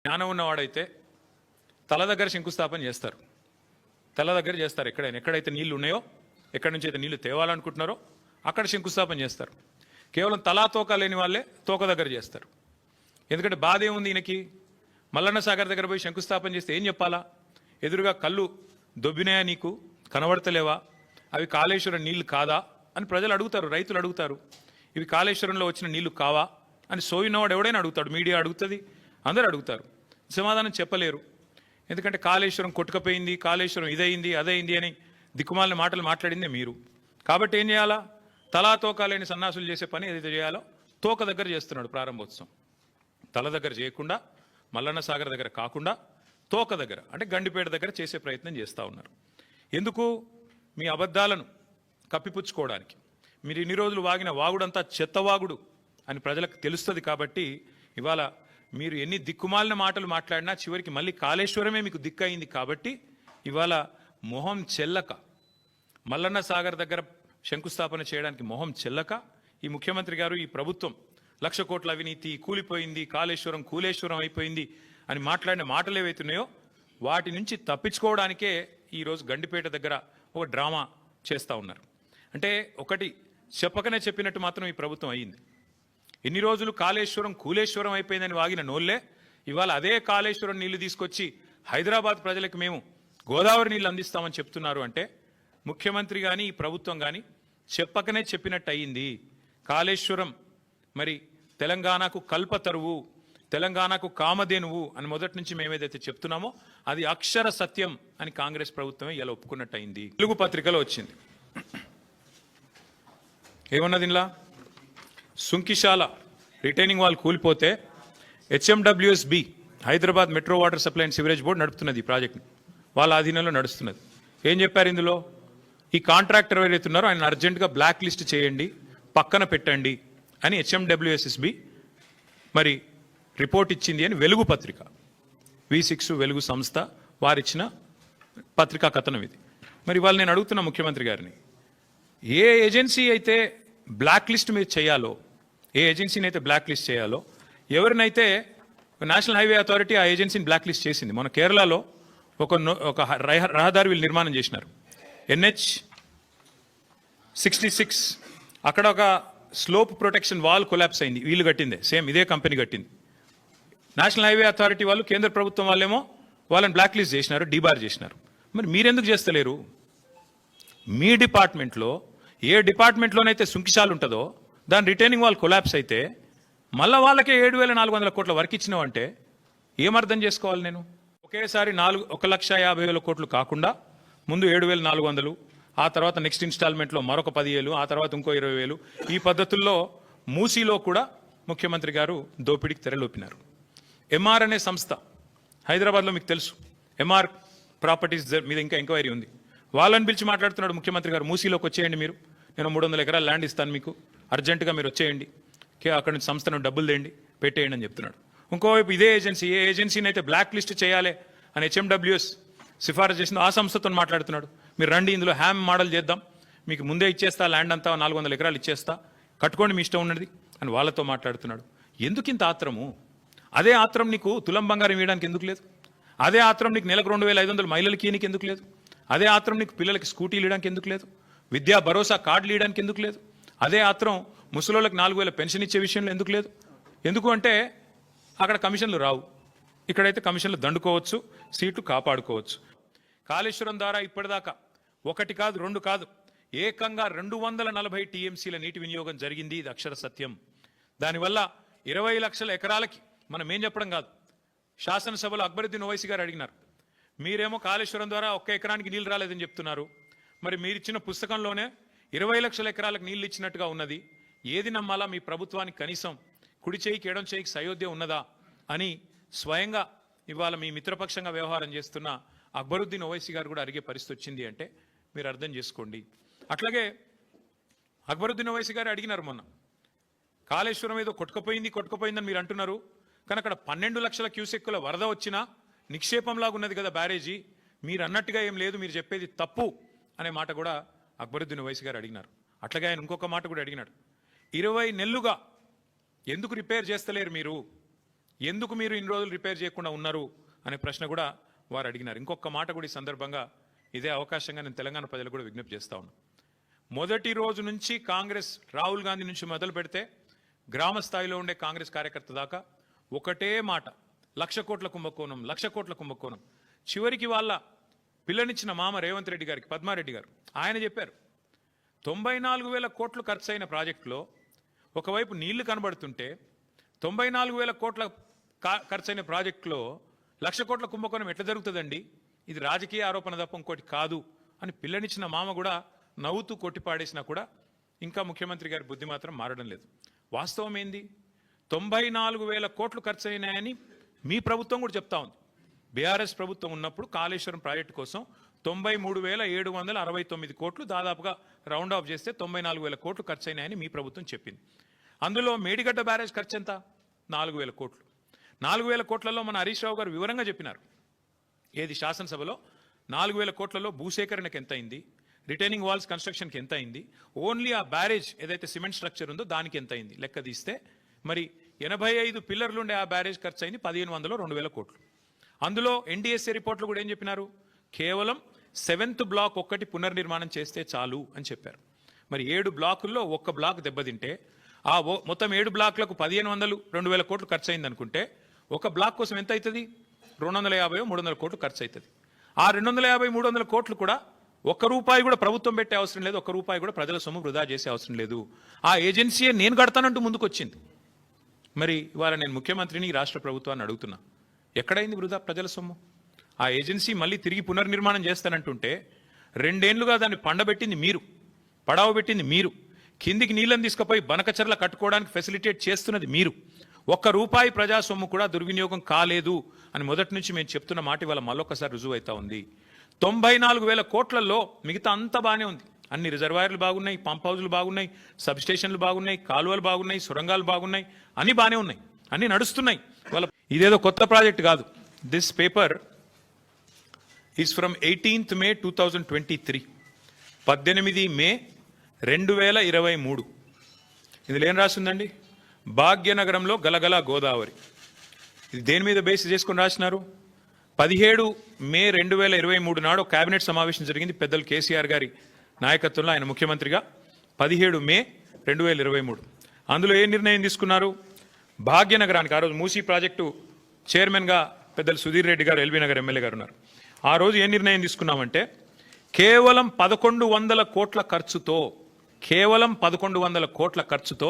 జ్ఞానం ఉన్నవాడైతే తల దగ్గర శంకుస్థాపన చేస్తారు. తల దగ్గర చేస్తారు. ఎక్కడైతే నీళ్లు ఉన్నాయో, ఎక్కడి నుంచి అయితే నీళ్లు తేవాలనుకుంటున్నారో అక్కడ శంకుస్థాపన చేస్తారు. కేవలం తలా తోక లేని వాళ్ళే తోక దగ్గర చేస్తారు. ఎందుకంటే బాధ ఏముంది ఈయనకి? మల్లన్న సాగర్ దగ్గర పోయి శంకుస్థాపన చేస్తే ఏం చెప్పాలా? ఎదురుగా కళ్ళు దొబ్బినాయా, నీకు కనబడతలేవా, అవి కాళేశ్వరం నీళ్లు కాదా అని ప్రజలు అడుగుతారు, రైతులు అడుగుతారు. ఇవి కాళేశ్వరంలో వచ్చిన నీళ్లు కావా అని సోయినవాడు ఎవడైనా అడుగుతాడు, మీడియా అడుగుతుంది, అందరూ అడుగుతారు. సమాధానం చెప్పలేరు. ఎందుకంటే కాళేశ్వరం కొట్టుకపోయింది, కాళేశ్వరం ఇదైంది అదైంది అని దిక్కుమాలిన మాటలు మాట్లాడిందే మీరు. కాబట్టి ఏం చేయాలా? తలా తోక లేని సన్నాసులు చేసే పని ఏదైతే చేయాలో తోక దగ్గర చేస్తున్నాడు ప్రారంభోత్సవం. తల దగ్గర చేయకుండా, మల్లన్న సాగర్ దగ్గర కాకుండా తోక దగ్గర అంటే గండిపేట దగ్గర చేసే ప్రయత్నం చేస్తూ ఉన్నారు. ఎందుకు? మీ అబద్ధాలను కప్పిపుచ్చుకోవడానికి. మీరు ఇన్ని రోజులు వాగిన వాగుడంతా చెత్తవాగుడు అని ప్రజలకు తెలుస్తుంది. కాబట్టి ఇవాళ మీరు ఎన్ని దిక్కుమాలిన మాటలు మాట్లాడినా చివరికి మళ్ళీ కాళేశ్వరమే మీకు దిక్కయింది. కాబట్టి ఇవాళ మొహం చెల్లక, మల్లన్న సాగర్ దగ్గర శంకుస్థాపన చేయడానికి మొహం చెల్లక ఈ ముఖ్యమంత్రి గారు, ఈ ప్రభుత్వం 1,00,000 కోట్ల అవినీతి, కూలిపోయింది, కాళేశ్వరం కూలేశ్వరం అయిపోయింది అని మాట్లాడిన మాటలు ఏవైతున్నాయో వాటి నుంచి తప్పించుకోవడానికే ఈరోజు గండిపేట దగ్గర ఒక డ్రామా చేస్తూ ఉన్నారు. అంటే ఒకటి చెప్పకనే చెప్పినట్టు మాత్రం ఈ ప్రభుత్వం అయ్యింది. ఎన్ని రోజులు కాళేశ్వరం కూలేశ్వరం అయిపోయిందని వాగిన నోళ్లే ఇవాళ అదే కాళేశ్వరం నీళ్లు తీసుకొచ్చి హైదరాబాద్ ప్రజలకు మేము గోదావరి నీళ్ళు అందిస్తామని చెప్తున్నారు. అంటే ముఖ్యమంత్రి కానీ ఈ ప్రభుత్వం కానీ చెప్పకనే చెప్పినట్టు అయ్యింది. కాళేశ్వరం మరి తెలంగాణకు కల్పతరువు, తెలంగాణకు కామధేనువు అని మొదటి నుంచి మేమేదైతే చెప్తున్నామో అది అక్షర సత్యం అని కాంగ్రెస్ ప్రభుత్వమే ఇలా ఒప్పుకున్నట్టు అయింది. తెలుగు పత్రికలో వచ్చింది. ఏమన్నది ఇలా? సుంకిశాల రిటైనింగ్ వాల్ కూలిపోతే HMWSB Hyderabad metro water supply and sewerage board నడుపుతున్నది ఈ ప్రాజెక్ట్ని, వాళ్ళ ఆధీనంలో నడుస్తున్నది. ఏం చెప్పారు ఇందులో? ఈ కాంట్రాక్టర్ ఎవరైతే ఉన్నారో ఆయన అర్జెంటుగా బ్లాక్ లిస్ట్ చేయండి, పక్కన పెట్టండి అని HMWSB మరి రిపోర్ట్ ఇచ్చింది అని వెలుగు పత్రిక, V6 వెలుగు సంస్థ వారిచ్చిన పత్రికా కథనం ఇది. మరి వాళ్ళు నేను అడుగుతున్న ముఖ్యమంత్రి గారిని, ఏ ఏజెన్సీ అయితే బ్లాక్ లిస్ట్ మీరు చేయాలో, ఏ ఏజెన్సీని అయితే బ్లాక్ లిస్ట్ చేయాలో, ఎవరినైతే నేషనల్ హైవే అథారిటీ ఆ ఏజెన్సీని బ్లాక్ లిస్ట్ చేసింది. మన కేరళలో ఒక రహదారి వీళ్ళు నిర్మాణం చేసినారు, NH66. అక్కడ ఒక స్లోప్ ప్రొటెక్షన్ వాల్ కొలాప్స్ అయింది, వీళ్ళు కట్టిందే, సేమ్ ఇదే కంపెనీ కట్టింది. నేషనల్ హైవే అథారిటీ వాళ్ళు, కేంద్ర ప్రభుత్వం వాళ్ళేమో వాళ్ళని బ్లాక్ లిస్ట్ చేసినారు, డీబార్ చేసినారు. మరి మీరెందుకు చేస్తలేరు? మీ డిపార్ట్మెంట్లో ఏ డిపార్ట్మెంట్లోనైతే సుంకిశాలు ఉంటుందో దాని రిటైనింగ్ వాల్ కొలాప్స్ అయితే మళ్ళీ వాళ్ళకే 7,400 కోట్ల వర్క్ ఇచ్చినావంటే ఏమర్థం చేసుకోవాలి నేను? ఒకేసారి 1,50,000 కోట్లు కాకుండా ముందు 7,400, ఆ తర్వాత నెక్స్ట్ ఇన్స్టాల్మెంట్లో మరొక 10,000, ఆ తర్వాత ఇంకో 20,000, ఈ పద్ధతుల్లో మూసీలో కూడా ముఖ్యమంత్రి గారు దోపిడీకి తెరలోపినారు. MR అనే సంస్థ హైదరాబాద్లో మీకు తెలుసు, MR ప్రాపర్టీస్ మీద ఇంకా ఎంక్వైరీ ఉంది. వాళ్ళని పిలిచి మాట్లాడుతున్నాడు ముఖ్యమంత్రి గారు, మూసీలోకి వచ్చేయండి మీరు, నేను 300 ఎకరాల ల్యాండ్ ఇస్తాను మీకు, అర్జెంటుగా మీరు వచ్చేయండి, అక్కడి నుంచి సంస్థను డబ్బులు తేండి, పెట్టేయండి అని చెప్తున్నాడు. ఇంకోవైపు ఇదే ఏజెన్సీ, ఏ ఏజెన్సీని అయితే బ్లాక్ లిస్ట్ చేయాలి అని HMWS సిఫారసు చేసిందో ఆ సంస్థతో మాట్లాడుతున్నాడు. మీరు రండి, ఇందులో హ్యామ్ మోడల్ చేద్దాం, మీకు ముందే ఇచ్చేస్తా, ల్యాండ్ అంతా 400 ఎకరాలు ఇచ్చేస్తా, కట్టుకోండి మీ ఇష్టం ఉన్నది అని వాళ్ళతో మాట్లాడుతున్నాడు. ఎందుకు ఇంత ఆత్రము? అదే ఆత్రం నీకు తులం బంగారం ఇవ్వడానికి ఎందుకు లేదు? అదే ఆత్రం నీకు నెలకు 2,500 మహిళలకి ఈయనకి ఎందుకు లేదు? అదే ఆత్రం నీకు పిల్లలకి స్కూటీలు ఇవ్వడానికి ఎందుకు లేదు? విద్యా భరోసా కార్డులు ఇవ్వడానికి ఎందుకు లేదు? అదే ఆత్రం ముసలోళ్ళకి 4,000 పెన్షన్ ఇచ్చే విషయంలో ఎందుకు లేదు? ఎందుకు అంటే అక్కడ కమిషన్లు రావు, ఇక్కడైతే కమిషన్లు దండుకోవచ్చు, సీట్లు కాపాడుకోవచ్చు. కాళేశ్వరం ద్వారా ఇప్పటిదాకా 1 కాదు 2 కాదు, ఏకంగా 240 TMCల నీటి వినియోగం జరిగింది. ఇది అక్షర సత్యం. దానివల్ల 20 లక్షల ఎకరాలకి మనం ఏం చెప్పడం కాదు. శాసనసభలో అక్బరుద్దీన్ ఓవైసీ గారు అడిగినారు, మీరేమో కాళేశ్వరం ద్వారా 1 ఎకరానికి నీళ్ళు రాలేదని చెప్తున్నారు, మరి మీరు ఇచ్చిన పుస్తకంలోనే 20 లక్షల ఎకరాలకు నీళ్ళు ఇచ్చినట్టుగా ఉన్నది, ఏది నమ్మాలా? మీ ప్రభుత్వానికి కనీసం కుడి చేయికి ఎడం చేయికి సయోధ్య ఉన్నదా అని స్వయంగా ఇవాళ మీ మిత్రపక్షంగా వ్యవహారం చేస్తున్న అక్బరుద్దీన్ ఓవైసీ గారు కూడా అడిగే పరిస్థితి వచ్చింది అంటే మీరు అర్థం చేసుకోండి. అట్లాగే అక్బరుద్దీన్ ఓవైసీ గారు అడిగినారు మొన్న, కాళేశ్వరం ఏదో కొట్టుకుపోయిందని మీరు అంటున్నారు, కానీ అక్కడ 12 లక్షల క్యూసెక్కుల వరద వచ్చినా నిక్షేపంలాగా ఉన్నది కదా బ్యారేజీ, మీరు అన్నట్టుగా ఏం లేదు, మీరు చెప్పేది తప్పు అనే మాట కూడా అక్బరుద్దీన్ ఓవైసీ గారు అడిగినారు. అట్లాగే ఆయన ఇంకొక మాట కూడా అడిగినాడు, 20 నెలలుగా ఎందుకు రిపేర్ చేస్తలేరు మీరు? ఎందుకు మీరు ఇన్ని రోజులు రిపేర్ చేయకుండా ఉన్నారు అనే ప్రశ్న కూడా వారు అడిగినారు. ఇంకొక మాట కూడా ఈ సందర్భంగా ఇదే అవకాశంగా నేను తెలంగాణ ప్రజలు కూడా విజ్ఞప్తి చేస్తా ఉన్నాను. మొదటి రోజు నుంచి కాంగ్రెస్ రాహుల్ గాంధీ నుంచి మొదలు పెడితే గ్రామ స్థాయిలో ఉండే కాంగ్రెస్ కార్యకర్త దాకా ఒకటే మాట, 1,00,000 కోట్ల కుంభకోణం, 1,00,000 కోట్ల కుంభకోణం. చివరికి వాళ్ళ పిల్లనిచ్చిన మామ రేవంత్ రెడ్డి గారికి, పద్మారెడ్డి గారు, ఆయన చెప్పారు 94,000 కోట్లు ఖర్చు అయిన ప్రాజెక్టులో ఒకవైపు నీళ్లు కనబడుతుంటే 94,000 కోట్ల ఖర్చైన ప్రాజెక్టులో 1,00,000 కోట్ల కుంభకోణం ఎట్లా జరుగుతుందండి, ఇది రాజకీయ ఆరోపణ తప్ప ఇంకోటి కాదు అని పిల్లనిచ్చిన మామ కూడా నవ్వుతూ కొట్టిపాడేసినా కూడా ఇంకా ముఖ్యమంత్రి గారి బుద్ధి మాత్రం మారడం లేదు. వాస్తవం ఏంది, 94,000 కోట్లు ఖర్చు అయినాయని మీ ప్రభుత్వం కూడా చెప్తా ఉంది. బీఆర్ఎస్ ప్రభుత్వం ఉన్నప్పుడు కాళేశ్వరం ప్రాజెక్టు కోసం 93,769 కోట్లు, దాదాపుగా రౌండ్ ఆఫ్ చేస్తే 94,000 కోట్లు ఖర్చు అయినాయని మీ ప్రభుత్వం చెప్పింది. అందులో మేడిగడ్డ బ్యారేజ్ ఖర్చు ఎంత, 4,000 కోట్లు. 4,000 కోట్లలో మన హరీష్ రావు గారు వివరంగా చెప్పినారు. ఏది శాసనసభలో 4,000 కోట్లలో భూసేకరణకు ఎంత అయింది, రిటైనింగ్ వాల్స్ కన్స్ట్రక్షన్కి ఎంత అయింది, ఓన్లీ ఆ బ్యారేజ్ ఏదైతే సిమెంట్ స్ట్రక్చర్ ఉందో దానికి ఎంత అయింది లెక్క తీస్తే మరి 85 పిల్లర్లు ఉండే ఆ బ్యారేజ్ ఖర్చు అయింది 1,500 2,000 కోట్లు. అందులో ఎన్డీఎస్ఏ రిపోర్ట్లు కూడా ఏం చెప్పినారు, కేవలం 7th బ్లాక్ ఒక్కటి పునర్నిర్మాణం చేస్తే చాలు అని చెప్పారు. మరి 7 బ్లాకుల్లో ఒక్క బ్లాక్ దెబ్బతింటే ఆ మొత్తం 7 బ్లాక్లకు 1,500 2,000 కోట్లు ఖర్చు అయింది అనుకుంటే ఒక బ్లాక్ కోసం ఎంత అవుతుంది, 250 300 కోట్లు ఖర్చు అవుతుంది. ఆ 250 300 కోట్లు కూడా ఒక్క రూపాయి కూడా ప్రభుత్వం పెట్టే అవసరం లేదు, ఒక్క రూపాయి కూడా ప్రజల సొమ్ము వృధా చేసే అవసరం లేదు. ఆ ఏజెన్సీయే నేను కడతానంటూ ముందుకు వచ్చింది. మరి ఇవాళ నేను ముఖ్యమంత్రిని రాష్ట్ర ప్రభుత్వాన్ని అడుగుతున్నా, ఎక్కడైంది వృధా ప్రజల సొమ్ము? ఆ ఏజెన్సీ మళ్ళీ తిరిగి పునర్నిర్మాణం చేస్తానంటుంటే 2 ఏళ్లుగా దాన్ని పండబెట్టింది మీరు, పడావ పెట్టింది మీరు, కిందికి నీళ్ళని తీసుకుపోయి బనకచర్ల కట్టుకోవడానికి ఫెసిలిటేట్ చేస్తున్నది మీరు. ఒక్క రూపాయి ప్రజా సొమ్ము కూడా దుర్వినియోగం కాలేదు అని మొదటి నుంచి మేము చెప్తున్న మాట ఇవాళ మళ్ళొక్కసారి రుజువు అవుతా ఉంది. 94,000 కోట్లలో మిగతా అంతా బాగానే ఉంది. అన్ని రిజర్వాయర్లు బాగున్నాయి, పంప్ హౌజులు బాగున్నాయి, సబ్ స్టేషన్లు బాగున్నాయి, కాలువలు బాగున్నాయి, సొరంగాలు బాగున్నాయి, అన్ని బాగానే ఉన్నాయి, అన్ని నడుస్తున్నాయి. వాళ్ళ ఇదేదో కొత్త ప్రాజెక్ట్ కాదు. This paper is from 18th May 2023, 18 మే 2023. ఇందులో ఏం రాసిందండి, భాగ్యనగరంలో గలగల గోదావరి. ఇది దేని మీద బేస్ చేసుకుని రాసినారు, 17 మే 2023 నాడు కేబినెట్ సమావేశం జరిగింది పెద్దలు కేసీఆర్ గారి నాయకత్వంలో, ఆయన ముఖ్యమంత్రిగా. 17 మే 2023 అందులో ఏ నిర్ణయం తీసుకున్నారు, భాగ్యనగరానికి ఆ రోజు మూసీ ప్రాజెక్టు చైర్మన్గా పెద్దలు సుధీర్ రెడ్డి గారు, ఎల్బీ నగర్ ఎమ్మెల్యే గారు ఉన్నారు. ఆ రోజు ఏ నిర్ణయం తీసుకున్నామంటే కేవలం 1,100 కోట్ల ఖర్చుతో, కేవలం 1,100 కోట్ల ఖర్చుతో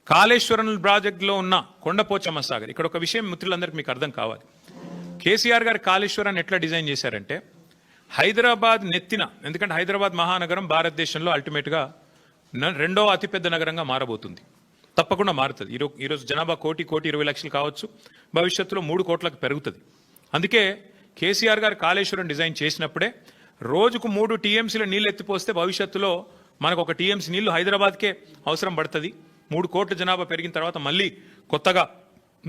కాళేశ్వరం ప్రాజెక్టులో ఉన్న కొండపోచమ్మ సాగర్. ఇక్కడ ఒక విషయం మిత్రులందరికీ మీకు అర్థం కావాలి. కేసీఆర్ గారు కాళేశ్వరాన్ని ఎట్లా డిజైన్ చేశారంటే హైదరాబాద్ నెత్తిన, ఎందుకంటే హైదరాబాద్ మహానగరం భారతదేశంలో అల్టిమేట్గా 2వ అతిపెద్ద నగరంగా మారబోతుంది, తప్పకుండా మారుతుంది. ఈరోజు జనాభా 1,20 లక్షలు కావచ్చు, భవిష్యత్తులో 3 కోట్లకు పెరుగుతుంది. అందుకే కేసీఆర్ గారు కాళేశ్వరం డిజైన్ చేసినప్పుడే రోజుకు 3 TMCల నీళ్ళు ఎత్తిపోస్తే భవిష్యత్తులో మనకు 1 TMC నీళ్లు హైదరాబాద్కే అవసరం పడుతుంది. 3 కోట్ల జనాభా పెరిగిన తర్వాత మళ్ళీ కొత్తగా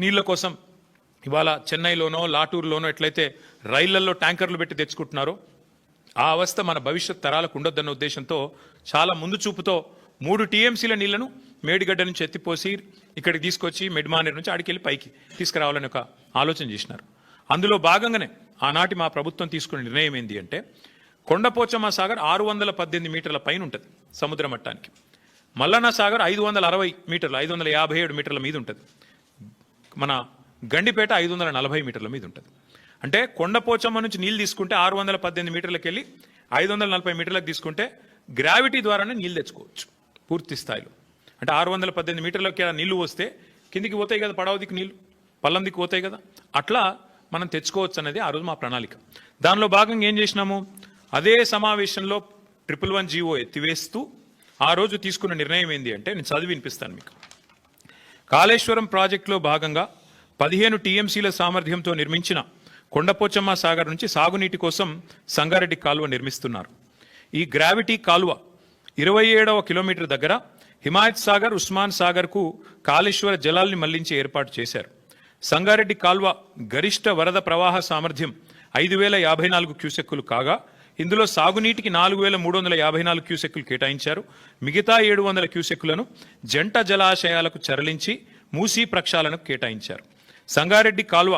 నీళ్ల కోసం ఇవాళ చెన్నైలోనో లాటూరులోనో ఎట్లయితే రైళ్లలో ట్యాంకర్లు పెట్టి తెచ్చుకుంటున్నారో ఆ అవస్థ మన భవిష్యత్ తరాలకు ఉండొద్దన్న ఉద్దేశంతో చాలా ముందు చూపుతో 3 TMCల నీళ్లను మేడిగడ్డ నుంచి ఎత్తిపోసి ఇక్కడికి తీసుకొచ్చి మెడ్మానేర్ నుంచి ఆడికెళ్ళి పైకి తీసుకురావాలని ఒక ఆలోచన చేసినారు. అందులో భాగంగానే ఆనాటి మా ప్రభుత్వం తీసుకున్న నిర్ణయం ఏంటి అంటే కొండపోచమ్మ సాగర్ 618 మీటర్ల పైన ఉంటుంది సముద్ర మట్టానికి, మల్లన్న సాగర్ 560 మీటర్లు 557 మీటర్ల మీద ఉంటుంది, మన గండిపేట 540 మీటర్ల మీద ఉంటుంది. అంటే కొండపోచమ్మ నుంచి నీళ్ళు తీసుకుంటే 618 మీటర్లకు వెళ్ళి 540 మీటర్లకు తీసుకుంటే గ్రావిటీ ద్వారానే నీళ్ళు తెచ్చుకోవచ్చు పూర్తి స్థాయిలో. అంటే 618 మీటర్లకి నీళ్లు వస్తే కిందికి పోతాయి కదా, పడవ దిక్కు నీళ్లు పల్లం దిక్కు పోతాయి కదా, అట్లా మనం తెచ్చుకోవచ్చు అనేది ఆ రోజు మా ప్రణాళిక. దానిలో భాగంగా ఏం చేసినాము, అదే సమావేశంలో 111 జీవో ఎత్తివేస్తూ ఆ రోజు తీసుకున్న నిర్ణయం ఏంటి అంటే నేను చదివి వినిపిస్తాను మీకు. కాళేశ్వరం ప్రాజెక్టులో భాగంగా 15 TMCల సామర్థ్యంతో నిర్మించిన కొండపోచమ్మ సాగర్ నుంచి సాగునీటి కోసం సంగారెడ్డి కాలువ నిర్మిస్తున్నారు. ఈ గ్రావిటీ కాలువ 27వ కిలోమీటర్ దగ్గర హిమాయత్ సాగర్, ఉస్మాన్ సాగర్కు కాళేశ్వర జలాల్ని మళ్లించి ఏర్పాటు చేశారు. సంగారెడ్డి కాల్వ గరిష్ట వరద ప్రవాహ సామర్థ్యం 5,054 క్యూసెక్కులు కాగా ఇందులో సాగునీటికి 4,354 క్యూసెక్కులు కేటాయించారు. మిగతా 700 క్యూసెక్కులను జంట జలాశయాలకు తరలించి మూసీ ప్రక్షాళనకు కేటాయించారు. సంగారెడ్డి కాల్వ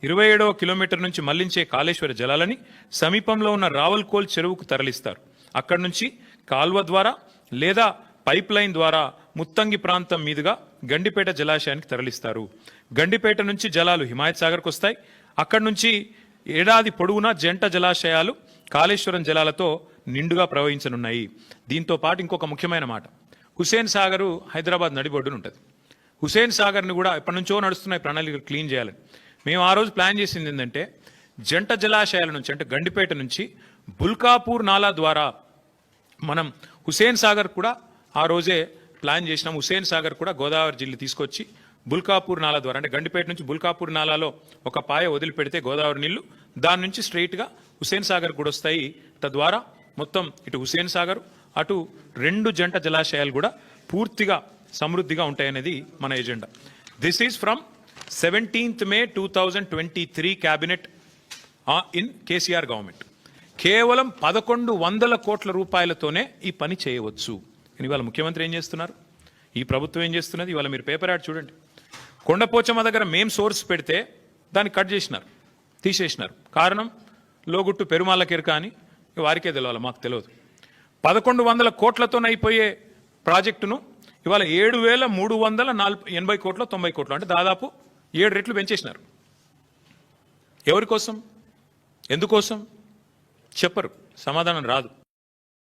27వ కిలోమీటర్ నుంచి మళ్లించే కాళేశ్వర జలాలని సమీపంలో ఉన్న రావల్కోల్ చెరువుకు తరలిస్తారు. అక్కడి నుంచి కాల్వ ద్వారా లేదా పైప్ లైన్ ద్వారా ముత్తంగి ప్రాంతం మీదుగా గండిపేట జలాశయానికి తరలిస్తారు. గండిపేట నుంచి జలాలు హిమాయత్ సాగర్కు వస్తాయి. అక్కడి నుంచి ఏడాది పొడవునా జంట జలాశయాలు కాళేశ్వరం జలాలతో నిండుగా ప్రవహించనున్నాయి. దీంతో పాటు ఇంకొక ముఖ్యమైన మాట, హుసేన్ సాగరు హైదరాబాద్ నడిబొడ్డున ఉంటుంది. హుసేన్ సాగర్ని కూడా ఎప్పటి నుంచో నడుస్తున్నాయి ప్రణాళికలు క్లీన్ చేయాలని. మేము ఆ రోజు ప్లాన్ చేసింది ఏంటంటే జంట జలాశయాల నుంచి అంటే గండిపేట నుంచి బుల్కాపూర్ నాలా ద్వారా మనం హుసేన్ సాగర్ కూడా ఆ రోజే ప్లాన్ చేసినాం. హుసేన్ సాగర్ కూడా గోదావరి జిల్లా తీసుకొచ్చి బుల్కాపూర్ నాలా ద్వారా అంటే గండిపేట నుంచి బుల్కాపూర్ నాలాలో ఒక పాయ వదిలిపెడితే గోదావరి నీళ్లు దాని నుంచి స్ట్రైట్గా హుసేన్ సాగర్ కూడా వస్తాయి. తద్వారా మొత్తం ఇటు హుసేన్ సాగర్ అటు 2 జంట జలాశయాలు కూడా పూర్తిగా సమృద్ధిగా ఉంటాయనేది మన agenda. This is from 17th May 2023 cabinet in KCR government. కేవలం 1100 కోట్ల రూపాయలతోనే ఈ పని చేయవచ్చు. ఇవాళ ముఖ్యమంత్రి ఏం చేస్తున్నారు, ఈ ప్రభుత్వం ఏం చేస్తున్నది? ఇవాళ మీరు పేపర్ యాడ్ చూడండి. కొండపోచమ్మ దగ్గర మేం సోర్స్ పెడితే దాన్ని కట్ చేసినారు, తీసేసినారు. కారణం లోగుట్టు పెరుమాళ్ళకెరక అని వారికే తెలవాలి, మాకు తెలియదు. 1100 కోట్లతో అయిపోయే ప్రాజెక్టును ఇవాళ 7,380 కోట్లు 90 కోట్లు అంటే దాదాపు 7 రెట్లు పెంచేసినారు. ఎవరి కోసం, ఎందుకోసం చెప్పరు, సమాధానం రాదు.